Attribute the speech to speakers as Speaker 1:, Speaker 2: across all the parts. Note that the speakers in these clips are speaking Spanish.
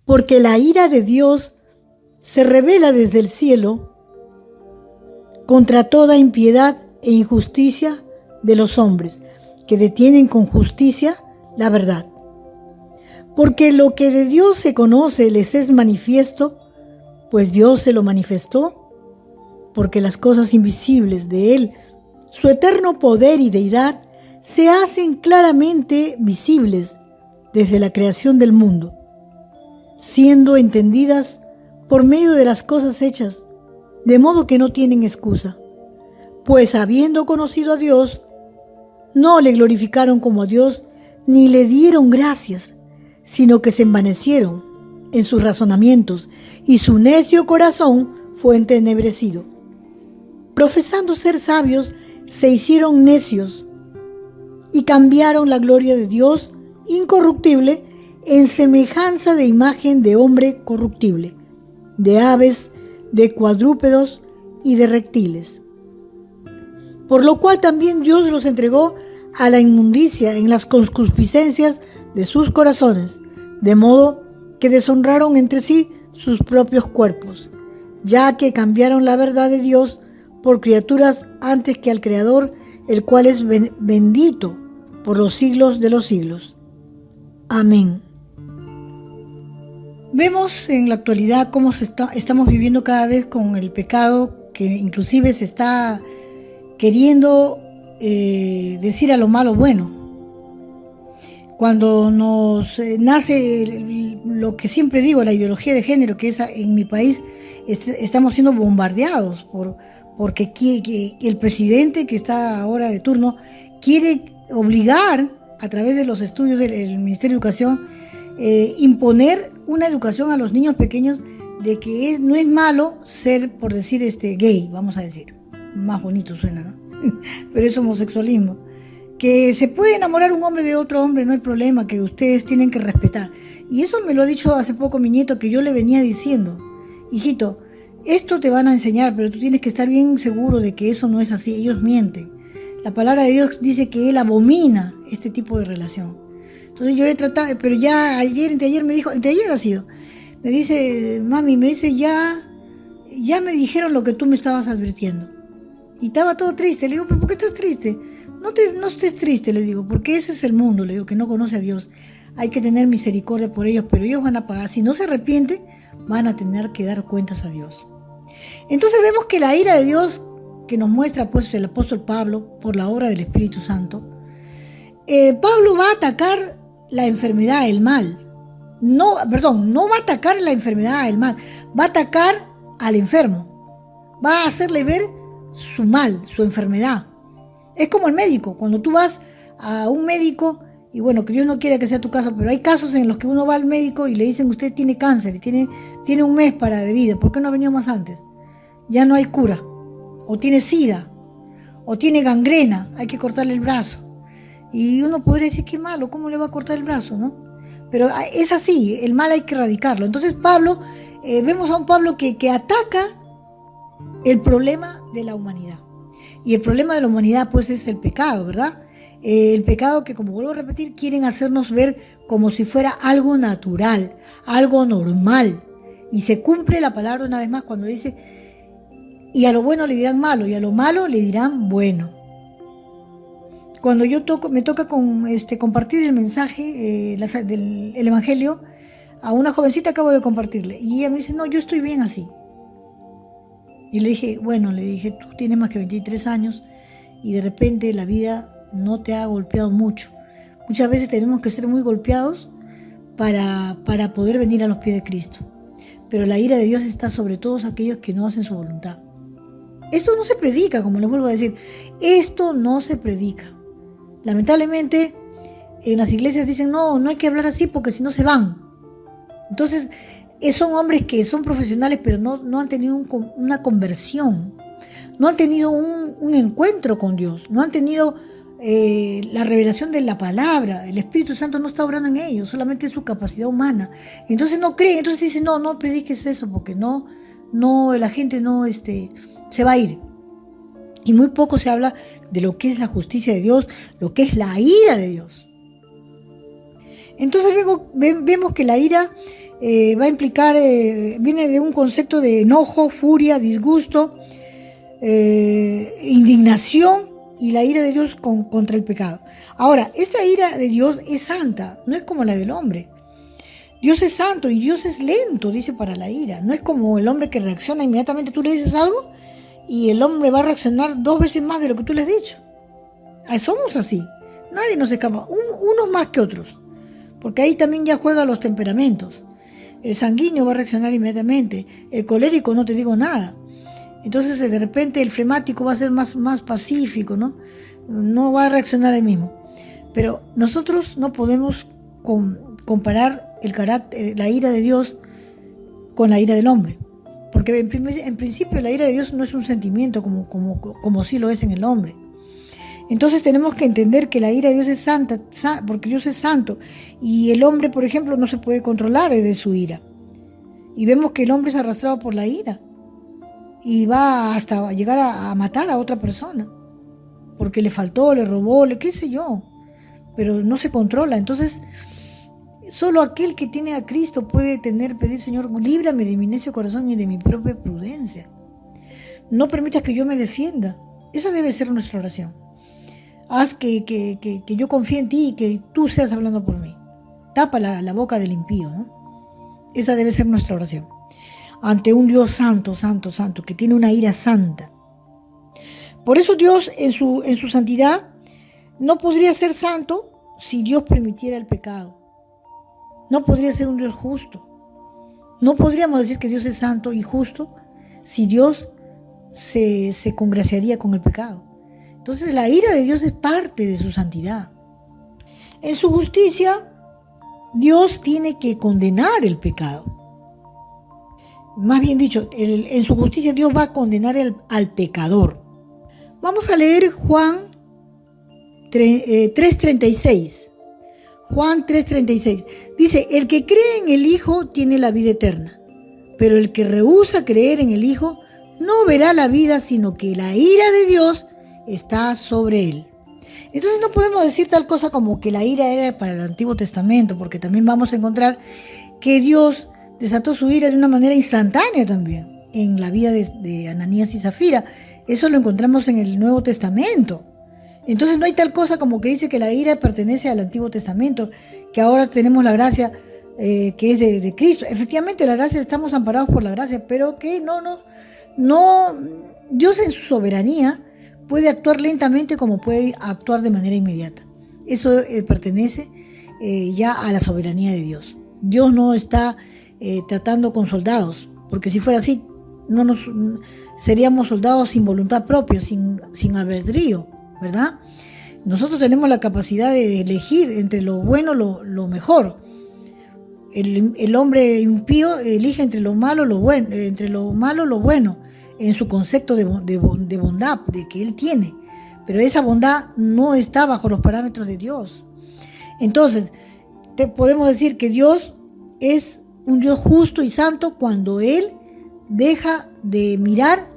Speaker 1: Porque la ira de Dios se revela desde el cielo contra toda impiedad e injusticia de los hombres, que detienen con justicia la verdad. Porque lo que de Dios se conoce les es manifiesto, pues Dios se lo manifestó, porque las cosas invisibles de Él, su eterno poder y deidad, se hacen claramente visibles desde la creación del mundo, siendo entendidas por medio de las cosas hechas, de modo que no tienen excusa. Pues habiendo conocido a Dios, no le glorificaron como a Dios, ni le dieron gracias, sino que se envanecieron en sus razonamientos, y su necio corazón fue entenebrecido. Profesando ser sabios, se hicieron necios, y cambiaron la gloria de Dios incorruptible en semejanza de imagen de hombre corruptible, de aves, de cuadrúpedos y de reptiles. Por lo cual también Dios los entregó a la inmundicia en las concupiscencias de sus corazones, de modo que deshonraron entre sí sus propios cuerpos, ya que cambiaron la verdad de Dios por criaturas antes que al Creador, el cual es bendito por los siglos de los siglos. Amén. Vemos en la actualidad cómo estamos viviendo cada vez con el pecado, que inclusive se está queriendo decir a lo malo bueno. Cuando nos nace lo que siempre digo, la ideología de género, que es en mi país, estamos siendo bombardeados porque el presidente que está ahora de turno quiere obligar a través de los estudios del Ministerio de Educación, imponer una educación a los niños pequeños de que no es malo ser, por decir, gay, vamos a decir. Más bonito suena, ¿no? Pero es homosexualismo. Que se puede enamorar un hombre de otro hombre, no hay problema, que ustedes tienen que respetar. Y eso me lo ha dicho hace poco mi nieto, que yo le venía diciendo: hijito, esto te van a enseñar, pero tú tienes que estar bien seguro de que eso no es así, ellos mienten. La palabra de Dios dice que Él abomina este tipo de relación. Entonces yo he tratado, pero ya anteayer me dijo, anteayer ha sido, me dice, mami, ya me dijeron lo que tú me estabas advirtiendo. Y estaba todo triste. Le digo, ¿pero por qué estás triste? No estés triste, le digo, porque ese es el mundo, le digo, que no conoce a Dios. Hay que tener misericordia por ellos, pero ellos van a pagar. Si no se arrepienten, van a tener que dar cuentas a Dios. Entonces vemos que la ira de Dios que nos muestra pues el apóstol Pablo por la obra del Espíritu Santo, Pablo va a atacar la enfermedad, el mal. No va a atacar la enfermedad, el mal, va a atacar al enfermo. Va a hacerle ver su mal, su enfermedad. Es como el médico, cuando tú vas a un médico, y bueno, que Dios no quiera que sea tu caso, pero hay casos en los que uno va al médico y le dicen, usted tiene cáncer y tiene un mes de vida, ¿por qué no ha venido más antes? Ya no hay cura, o tiene sida, o tiene gangrena, hay que cortarle el brazo. Y uno podría decir, qué malo, ¿cómo le va a cortar el brazo, no? Pero es así, el mal hay que erradicarlo. Entonces Pablo, vemos a un Pablo que ataca el problema de la humanidad. Y el problema de la humanidad pues es el pecado, ¿verdad? El pecado que, como vuelvo a repetir, quieren hacernos ver como si fuera algo natural, algo normal. Y se cumple la palabra una vez más cuando dice, y a lo bueno le dirán malo, y a lo malo le dirán bueno. Cuando me toca compartir el mensaje del Evangelio, a una jovencita acabo de compartirle, y ella me dice, no, yo estoy bien así. Y le dije, tú tienes más que 23 años y de repente la vida no te ha golpeado mucho. Muchas veces tenemos que ser muy golpeados para poder venir a los pies de Cristo. Pero la ira de Dios está sobre todos aquellos que no hacen su voluntad. Esto no se predica, como les vuelvo a decir. Esto no se predica. Lamentablemente, en las iglesias dicen, no hay que hablar así porque si no se van. Entonces, son hombres que son profesionales, pero no han tenido una conversión. No han tenido un encuentro con Dios. No han tenido la revelación de la palabra. El Espíritu Santo no está obrando en ellos, solamente es su capacidad humana. Entonces no creen, entonces dicen, no prediques eso, porque la gente se va a ir. Y muy poco se habla de lo que es la justicia de Dios, lo que es la ira de Dios. Entonces vemos que la ira va a implicar, viene de un concepto de enojo, furia, disgusto, indignación y la ira de Dios contra el pecado. Ahora, esta ira de Dios es santa, no es como la del hombre. Dios es santo y Dios es lento, dice, para la ira. No es como el hombre que reacciona inmediatamente, tú le dices algo y el hombre va a reaccionar 2 veces más de lo que tú le has dicho. Somos así, nadie nos escapa, unos más que otros, porque ahí también ya juegan los temperamentos. El sanguíneo va a reaccionar inmediatamente, el colérico no te digo nada. Entonces de repente el flemático va a ser más pacífico, ¿no? No va a reaccionar el mismo. Pero nosotros no podemos comparar el carácter, la ira de Dios con la ira del hombre. Porque en principio la ira de Dios no es un sentimiento como sí lo es en el hombre. Entonces tenemos que entender que la ira de Dios es santa, porque Dios es santo. Y el hombre, por ejemplo, no se puede controlar de su ira. Y vemos que el hombre es arrastrado por la ira. Y va hasta llegar a matar a otra persona. Porque le faltó, le robó, qué sé yo. Pero no se controla. Entonces, solo aquel que tiene a Cristo puede pedir, Señor, líbrame de mi necio corazón y de mi propia prudencia. No permitas que yo me defienda. Esa debe ser nuestra oración. Haz que yo confíe en ti y que tú seas hablando por mí. Tapa la boca del impío, ¿no? Esa debe ser nuestra oración. Ante un Dios santo, santo, santo, que tiene una ira santa. Por eso Dios en su santidad no podría ser santo si Dios permitiera el pecado. No podría ser un Dios justo. No podríamos decir que Dios es santo y justo si Dios se congraciaría con el pecado. Entonces la ira de Dios es parte de su santidad. En su justicia, Dios tiene que condenar el pecado. Más bien dicho, en su justicia Dios va a condenar al pecador. Vamos a leer Juan 3:36. Juan 3:36. Dice, el que cree en el Hijo tiene la vida eterna, pero el que rehúsa creer en el Hijo no verá la vida, sino que la ira de Dios está sobre él. Entonces no podemos decir tal cosa como que la ira era para el Antiguo Testamento, porque también vamos a encontrar que Dios desató su ira de una manera instantánea también en la vida de Ananías y Zafira. Eso lo encontramos en el Nuevo Testamento. Entonces no hay tal cosa como que dice que la ira pertenece al Antiguo Testamento, que ahora tenemos la gracia que es de Cristo. Efectivamente, la gracia, estamos amparados por la gracia, pero que no, Dios en su soberanía puede actuar lentamente como puede actuar de manera inmediata. Eso pertenece ya a la soberanía de Dios. Dios no está tratando con soldados, porque si fuera así, seríamos soldados sin voluntad propia, sin albedrío, ¿verdad? Nosotros tenemos la capacidad de elegir entre lo bueno lo mejor. El hombre impío elige entre lo malo lo bueno, en su concepto de bondad de que él tiene, pero esa bondad no está bajo los parámetros de Dios. Entonces podemos decir que Dios es un Dios justo y santo cuando él deja de mirar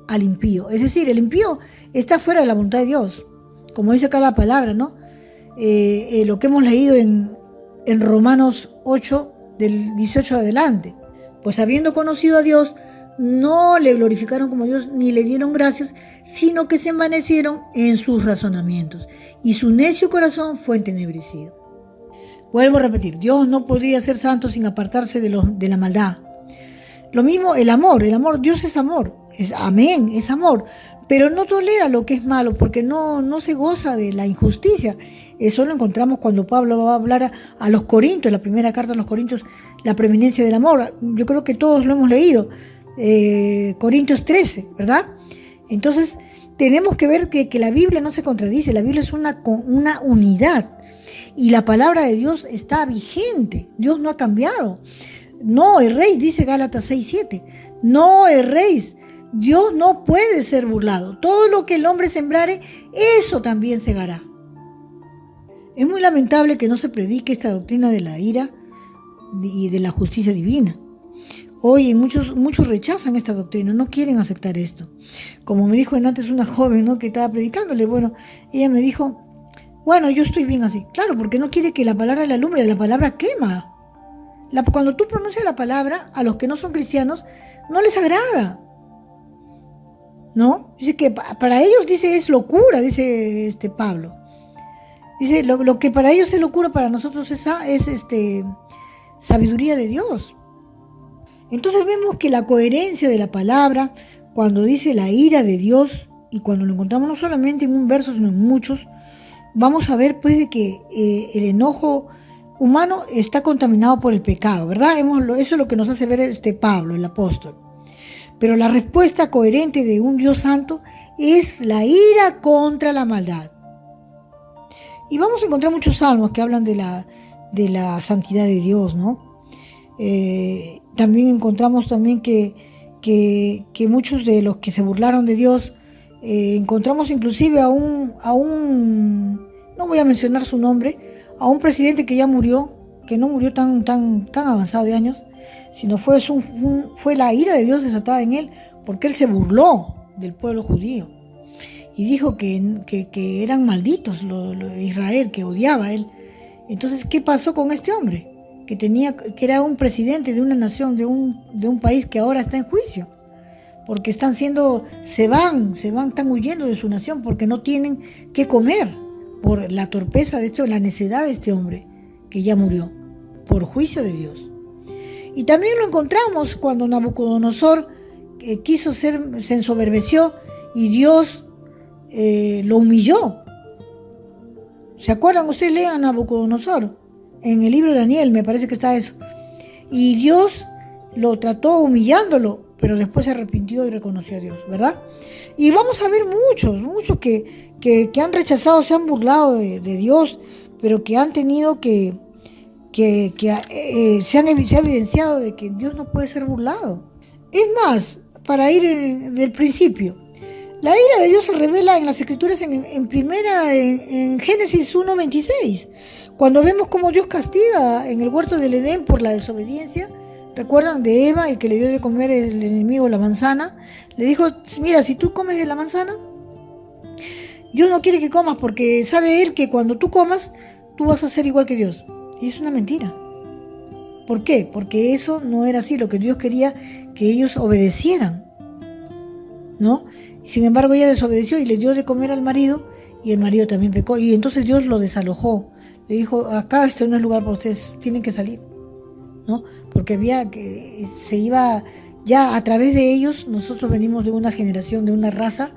Speaker 1: al impío. Es decir, el impío está fuera de la voluntad de Dios, como dice acá la palabra, ¿no? Lo que hemos leído en Romanos 8, del 18 adelante. Pues habiendo conocido a Dios, no le glorificaron como Dios ni le dieron gracias, sino que se envanecieron en sus razonamientos, y su necio corazón fue entenebrecido. Vuelvo a repetir, Dios no podría ser santo sin apartarse de la maldad. Lo mismo el amor, Dios es amor, amén, es amor, pero no tolera lo que es malo, porque no se goza de la injusticia. Eso lo encontramos cuando Pablo va a hablar a los Corintios, la primera carta a los Corintios, la preeminencia del amor. Yo creo que todos lo hemos leído, Corintios 13, ¿verdad? Entonces tenemos que ver que la Biblia no se contradice, la Biblia es una unidad y la palabra de Dios está vigente, Dios no ha cambiado. No erréis, dice Gálatas 6:7, no erréis, Dios no puede ser burlado, todo lo que el hombre sembrare, eso también segará. Es muy lamentable que no se predique esta doctrina de la ira y de la justicia divina. Hoy muchos rechazan esta doctrina, no quieren aceptar esto. Como me dijo antes una joven, ¿no?, que estaba predicándole, ella me dijo, yo estoy bien así. Claro, porque no quiere que la palabra la alumbre, la palabra quema. Cuando tú pronuncias la palabra, a los que no son cristianos, no les agrada, ¿no? Dice que para ellos, dice, es locura, dice Pablo. Dice, lo que para ellos es locura, para nosotros es sabiduría de Dios. Entonces vemos que la coherencia de la palabra, cuando dice la ira de Dios, y cuando lo encontramos no solamente en un verso, sino en muchos, vamos a ver pues de que el enojo humano está contaminado por el pecado, ¿verdad? Eso es lo que nos hace ver Pablo, el apóstol. Pero la respuesta coherente de un Dios santo es la ira contra la maldad. Y vamos a encontrar muchos salmos que hablan de la santidad de Dios, ¿no? También encontramos también que muchos de los que se burlaron de Dios, encontramos inclusive a un, no voy a mencionar su nombre, a un presidente que ya murió, que no murió tan avanzado de años, sino fue la ira de Dios desatada en él, porque él se burló del pueblo judío y dijo que eran malditos Israel, que odiaba a él. Entonces, ¿qué pasó con este hombre? Que era un presidente de una nación, de un país que ahora está en juicio, porque están huyendo de su nación porque no tienen qué comer por la torpeza de la necedad de este hombre que ya murió por juicio de Dios. Y también lo encontramos cuando Nabucodonosor se ensoberbeció y Dios lo humilló. ¿Se acuerdan? Ustedes lean a Nabucodonosor en el libro de Daniel, me parece que está eso. Y Dios lo trató humillándolo, pero después se arrepintió y reconoció a Dios, ¿verdad? Y vamos a ver muchos que han rechazado, se han burlado de Dios, pero que han tenido se ha evidenciado de que Dios no puede ser burlado. Es más, para ir del principio, la ira de Dios se revela en las Escrituras en Génesis 1:26, cuando vemos cómo Dios castiga en el huerto del Edén por la desobediencia. ¿Recuerdan de Eva, y que le dio de comer el enemigo la manzana? Le dijo, mira, si tú comes de la manzana, Dios no quiere que comas, porque sabe Él que cuando tú comas, tú vas a ser igual que Dios. Y es una mentira. ¿Por qué? Porque eso no era así. Lo que Dios quería que ellos obedecieran, ¿no? Sin embargo, ella desobedeció y le dio de comer al marido, y el marido también pecó. Y entonces Dios lo desalojó. Le dijo, acá no es lugar para ustedes, tienen que salir, ¿no? Porque se iba, ya a través de ellos, nosotros venimos de una generación, de una raza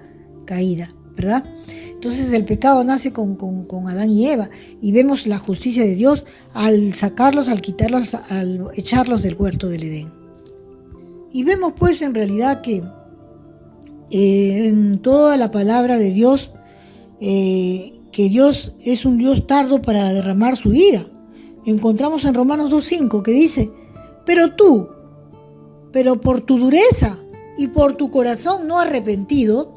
Speaker 1: caída, ¿verdad? Entonces el pecado nace con Adán y Eva, y vemos la justicia de Dios al sacarlos, al quitarlos, al echarlos del huerto del Edén. Y vemos pues en realidad que en toda la palabra de Dios, que Dios es un Dios tardo para derramar su ira. Encontramos en Romanos 2:5 que dice, pero por tu dureza y por tu corazón no arrepentido,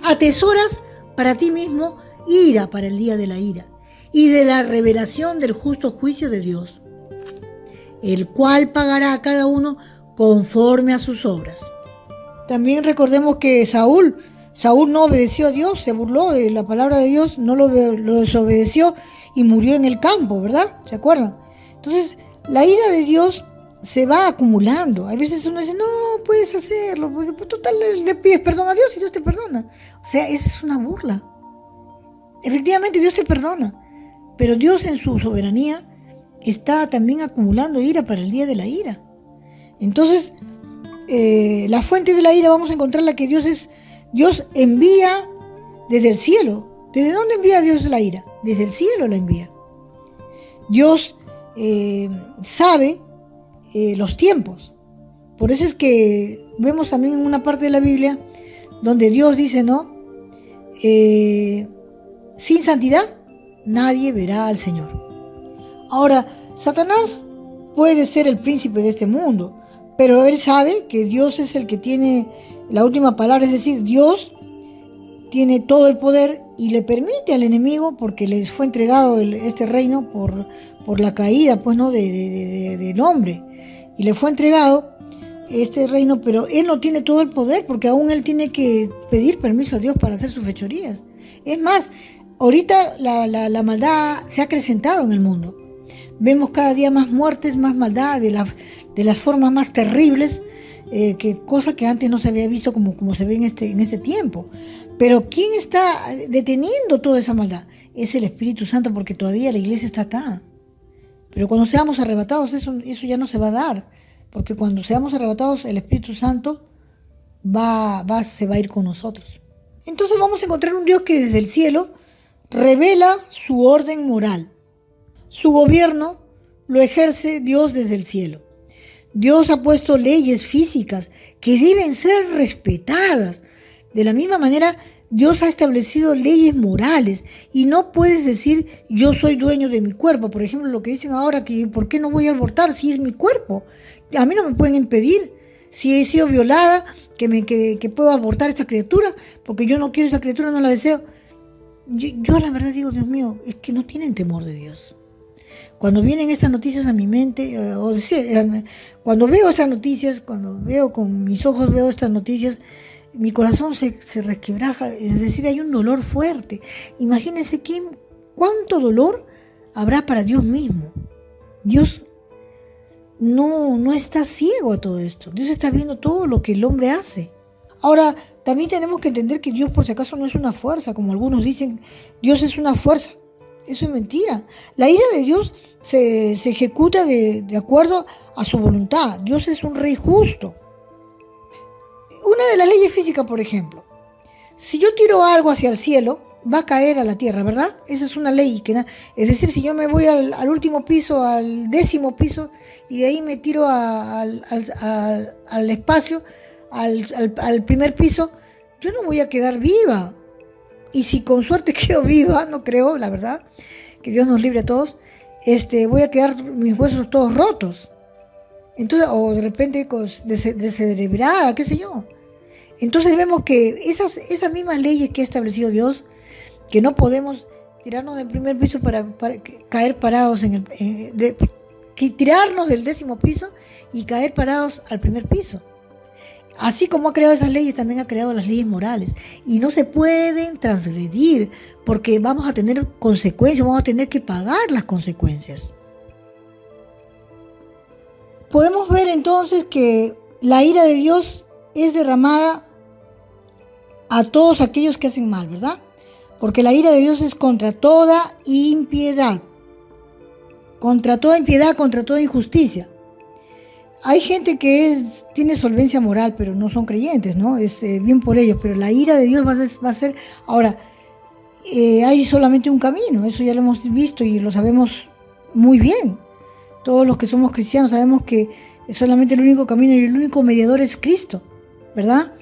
Speaker 1: atesoras para ti mismo ira para el día de la ira y de la revelación del justo juicio de Dios, el cual pagará a cada uno conforme a sus obras. También recordemos que Saúl no obedeció a Dios, se burló de la palabra de Dios, no lo desobedeció y murió en el campo, ¿verdad? ¿Se acuerdan? Entonces, la ira de Dios se va acumulando. A veces uno dice, no puedes hacerlo, porque total le pides perdón a Dios y Dios te perdona. O sea, esa es una burla. Efectivamente, Dios te perdona, pero Dios en su soberanía está también acumulando ira para el día de la ira. Entonces, la fuente de la ira vamos a encontrarla que Dios envía desde el cielo. ¿Desde dónde envía Dios la ira? Desde el cielo la envía. Dios sabe los tiempos. Por eso es que vemos también en una parte de la Biblia donde Dios dice, ¿no? Sin santidad nadie verá al Señor. Ahora, Satanás puede ser el príncipe de este mundo, pero él sabe que Dios es el que tiene la última palabra, es decir, Dios tiene todo el poder y le permite al enemigo, porque les fue entregado este reino por la caída, pues, ¿no? del hombre, y le fue entregado este reino, pero él no tiene todo el poder, porque aún él tiene que pedir permiso a Dios para hacer sus fechorías. Es más, ahorita la maldad se ha acrecentado en el mundo, Vemos cada día más muertes, más maldad, de las formas más terribles, cosa que antes no se había visto como se ve en este tiempo. Pero ¿quién está deteniendo toda esa maldad? Es el Espíritu Santo, porque todavía la iglesia está acá. Pero cuando seamos arrebatados, eso ya no se va a dar, porque cuando seamos arrebatados, el Espíritu Santo se va a ir con nosotros. Entonces vamos a encontrar un Dios que desde el cielo revela su orden moral. Su gobierno lo ejerce Dios desde el cielo. Dios ha puesto leyes físicas que deben ser respetadas. De la misma manera, Dios ha establecido leyes morales y no puedes decir yo soy dueño de mi cuerpo. Por ejemplo, lo que dicen ahora, que ¿por qué no voy a abortar si es mi cuerpo? A mí no me pueden impedir. Si he sido violada, que puedo abortar esta criatura, porque yo no quiero esa criatura, no la deseo. Yo la verdad digo, Dios mío, es que no tienen temor de Dios. Cuando vienen estas noticias a mi mente, cuando veo estas noticias, cuando veo con mis ojos, veo estas noticias, mi corazón se resquebraja, es decir, hay un dolor fuerte. Imagínense cuánto dolor habrá para Dios mismo. Dios no está ciego a todo esto. Dios está viendo todo lo que el hombre hace. Ahora, también tenemos que entender que Dios, por si acaso, no es una fuerza, como algunos dicen, Dios es una fuerza. Eso es mentira. La ira de Dios se ejecuta de acuerdo a su voluntad. Dios es un rey justo. Una de las leyes físicas, por ejemplo, si yo tiro algo hacia el cielo, va a caer a la tierra, ¿verdad? Esa es una ley. Es decir, si yo me voy al último piso, al 10º piso, y de ahí me tiro al espacio, al primer piso, yo no voy a quedar viva. Y si con suerte quedo viva, no creo, la verdad, que Dios nos libre a todos, voy a quedar mis huesos todos rotos. Entonces, o de repente descerebrada, qué sé yo. Entonces vemos que esas mismas leyes que ha establecido Dios, que no podemos tirarnos del primer piso para caer parados tirarnos del 10º piso y caer parados al primer piso. Así como ha creado esas leyes, también ha creado las leyes morales. Y no se pueden transgredir, porque vamos a tener consecuencias, vamos a tener que pagar las consecuencias. Podemos ver entonces que la ira de Dios es derramada a todos aquellos que hacen mal, ¿verdad? Porque la ira de Dios es contra toda impiedad, contra toda injusticia. Hay gente que tiene solvencia moral, pero no son creyentes, ¿no? Bien por ellos, pero la ira de Dios va a ser... Ahora, hay solamente un camino, eso ya lo hemos visto y lo sabemos muy bien. Todos los que somos cristianos sabemos que solamente el único camino y el único mediador es Cristo, ¿verdad?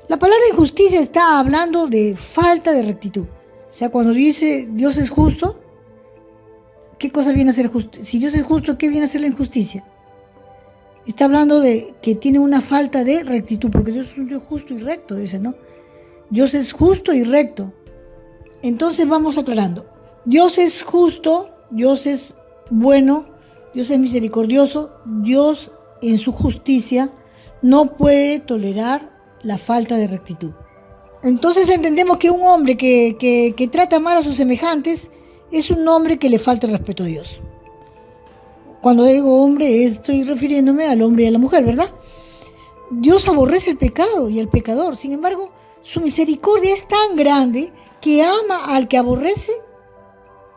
Speaker 1: La palabra injusticia está hablando de falta de rectitud. O sea, cuando dice Dios es justo, ¿qué cosa viene a ser justo? Si Dios es justo, ¿qué viene a ser la injusticia? Está hablando de que tiene una falta de rectitud, porque Dios es un Dios justo y recto, dice, ¿no? Dios es justo y recto. Entonces vamos aclarando. Dios es justo, Dios es bueno, Dios es misericordioso. Dios en su justicia no puede tolerar la falta de rectitud. Entonces entendemos que un hombre que trata mal a sus semejantes es un hombre que le falta el respeto a Dios. Cuando digo hombre, estoy refiriéndome al hombre y a la mujer, ¿verdad? Dios aborrece el pecado y al pecador. Sin embargo, su misericordia es tan grande que ama al que aborrece,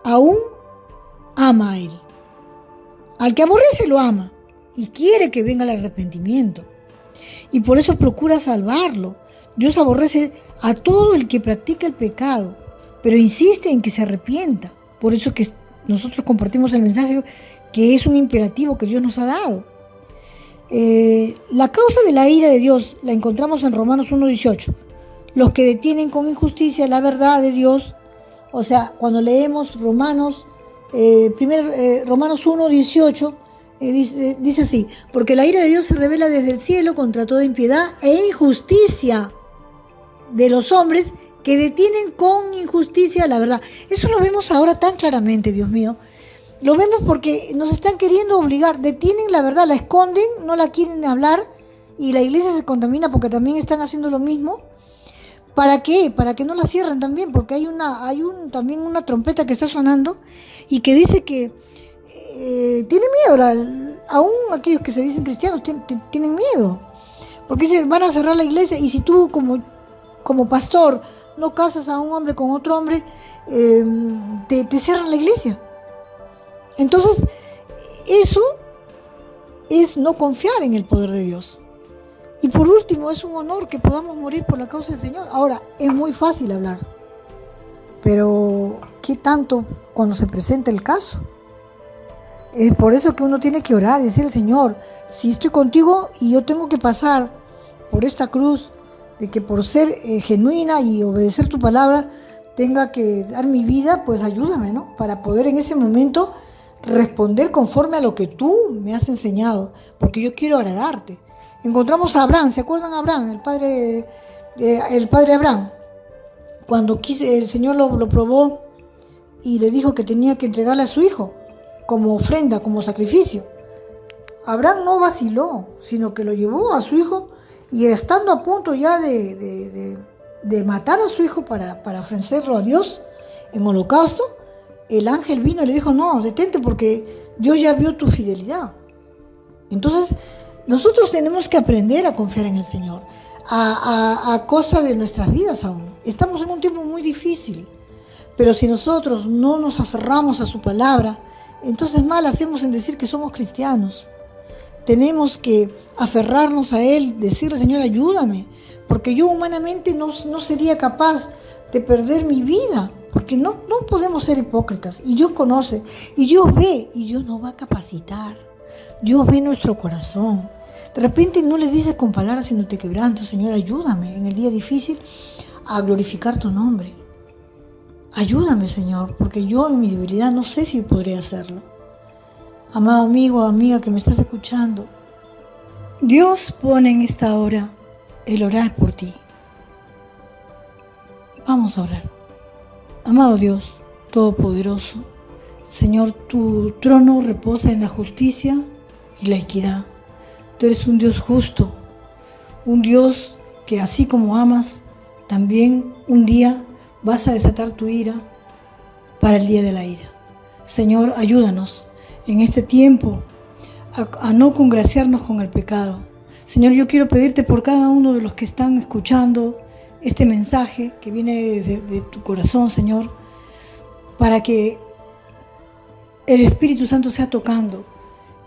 Speaker 1: aún ama a él. Al que aborrece lo ama y quiere que venga el arrepentimiento. Y por eso procura salvarlo. Dios aborrece a todo el que practica el pecado, pero insiste en que se arrepienta. Por eso que nosotros compartimos el mensaje, que es un imperativo que Dios nos ha dado. La causa de la ira de Dios la encontramos en Romanos 1:18. Los que detienen con injusticia la verdad de Dios, o sea, cuando leemos Romanos 1:18, dice así: porque la ira de Dios se revela desde el cielo contra toda impiedad e injusticia de los hombres que detienen con injusticia la verdad. Eso lo vemos ahora tan claramente, Dios mío. Lo vemos porque nos están queriendo obligar, detienen la verdad, la esconden, no la quieren hablar, y la iglesia se contamina porque también están haciendo lo mismo. ¿Para qué? Para que no la cierren también, porque hay también una trompeta que está sonando y que dice que tienen miedo, aún aquellos que se dicen cristianos tienen miedo, porque dicen, van a cerrar la iglesia, y si tú como pastor no casas a un hombre con otro hombre, te cierran la iglesia. Entonces, eso es no confiar en el poder de Dios. Y por último, es un honor que podamos morir por la causa del Señor. Ahora, es muy fácil hablar, pero ¿qué tanto cuando se presenta el caso? Es por eso que uno tiene que orar y decir, Señor, si estoy contigo y yo tengo que pasar por esta cruz, de que por ser genuina y obedecer tu palabra, tenga que dar mi vida, pues ayúdame, ¿no? Para poder en ese momento responder conforme a lo que tú me has enseñado, porque yo quiero agradarte. Encontramos a Abraham, ¿se acuerdan a Abraham? El padre Abraham, cuando el Señor lo probó y le dijo que tenía que entregarle a su hijo como ofrenda, como sacrificio. Abraham no vaciló, sino que lo llevó a su hijo, y estando a punto ya de matar a su hijo para ofrecerlo a Dios en holocausto, el ángel vino y le dijo, no, detente, porque Dios ya vio tu fidelidad. Entonces, nosotros tenemos que aprender a confiar en el Señor, a costa de nuestras vidas aún. Estamos en un tiempo muy difícil, pero si nosotros no nos aferramos a su palabra, entonces mal hacemos en decir que somos cristianos. Tenemos que aferrarnos a Él, decirle, Señor, ayúdame, porque yo humanamente no sería capaz de perder mi vida, porque no podemos ser hipócritas, y Dios conoce, y Dios ve, y Dios nos va a capacitar. Dios ve nuestro corazón. De repente no le dices con palabras, sino te quebrantas, Señor, ayúdame en el día difícil a glorificar tu nombre. Ayúdame, Señor, porque yo en mi debilidad no sé si podré hacerlo. Amado amigo o amiga que me estás escuchando, Dios pone en esta hora el orar por ti. Vamos a orar. Amado Dios Todopoderoso, Señor, tu trono reposa en la justicia y la equidad. Tú eres un Dios justo, un Dios que así como amas, también un día vas a desatar tu ira para el día de la ira. Señor, ayúdanos en este tiempo a no congraciarnos con el pecado. Señor, yo quiero pedirte por cada uno de los que están escuchando este mensaje que viene de tu corazón, Señor, para que el Espíritu Santo sea tocando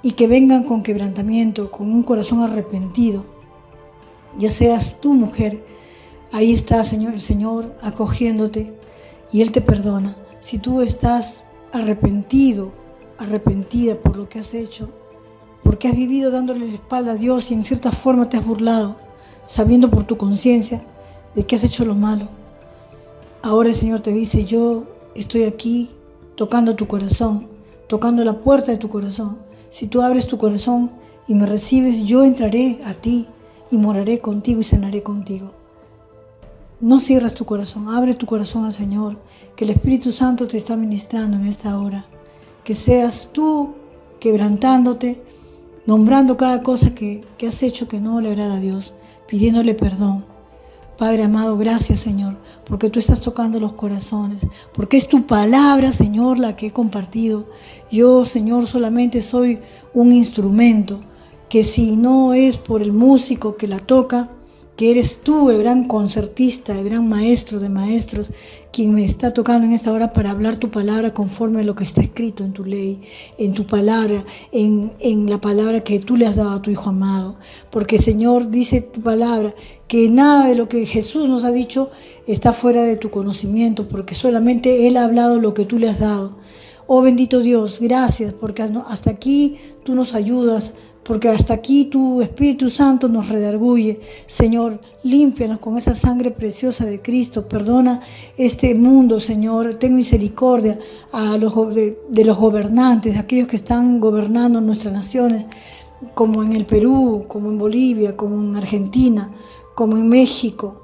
Speaker 1: y que vengan con quebrantamiento, con un corazón arrepentido. Ya seas tú, mujer, ahí está, Señor, el Señor acogiéndote, y Él te perdona. Si tú estás arrepentido, arrepentida por lo que has hecho, porque has vivido dándole la espalda a Dios y en cierta forma te has burlado, sabiendo por tu conciencia de que has hecho lo malo, ahora el Señor te dice, yo estoy aquí tocando tu corazón, tocando la puerta de tu corazón. Si tú abres tu corazón y me recibes, yo entraré a ti y moraré contigo y cenaré contigo. No cierres tu corazón, abre tu corazón al Señor, que el Espíritu Santo te está ministrando en esta hora. Que seas tú quebrantándote, nombrando cada cosa que has hecho que no le agrada a Dios, pidiéndole perdón. Padre amado, gracias, Señor, porque tú estás tocando los corazones, porque es tu palabra, Señor, la que he compartido. Yo, Señor, solamente soy un instrumento, que si no es por el músico que la toca, que eres tú, el gran concertista, el gran maestro de maestros, quien me está tocando en esta hora para hablar tu palabra conforme a lo que está escrito en tu ley, en tu palabra, en la palabra que tú le has dado a tu Hijo amado. Porque, Señor, dice tu palabra que nada de lo que Jesús nos ha dicho está fuera de tu conocimiento, porque solamente Él ha hablado lo que tú le has dado. Oh bendito Dios, gracias, porque hasta aquí tú nos ayudas, porque hasta aquí tu Espíritu Santo nos redarguye. Señor, límpianos con esa sangre preciosa de Cristo. Perdona este mundo, Señor. Ten misericordia de los gobernantes, aquellos que están gobernando nuestras naciones, como en el Perú, como en Bolivia, como en Argentina, como en México,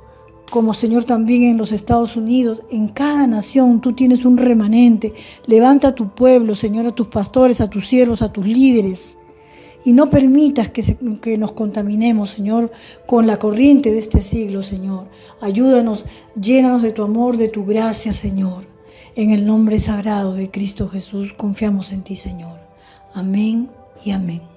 Speaker 1: como, Señor, también en los Estados Unidos. En cada nación tú tienes un remanente. Levanta a tu pueblo, Señor, a tus pastores, a tus siervos, a tus líderes. Y no permitas que nos contaminemos, Señor, con la corriente de este siglo, Señor. Ayúdanos, llénanos de tu amor, de tu gracia, Señor. En el nombre sagrado de Cristo Jesús, confiamos en ti, Señor. Amén y amén.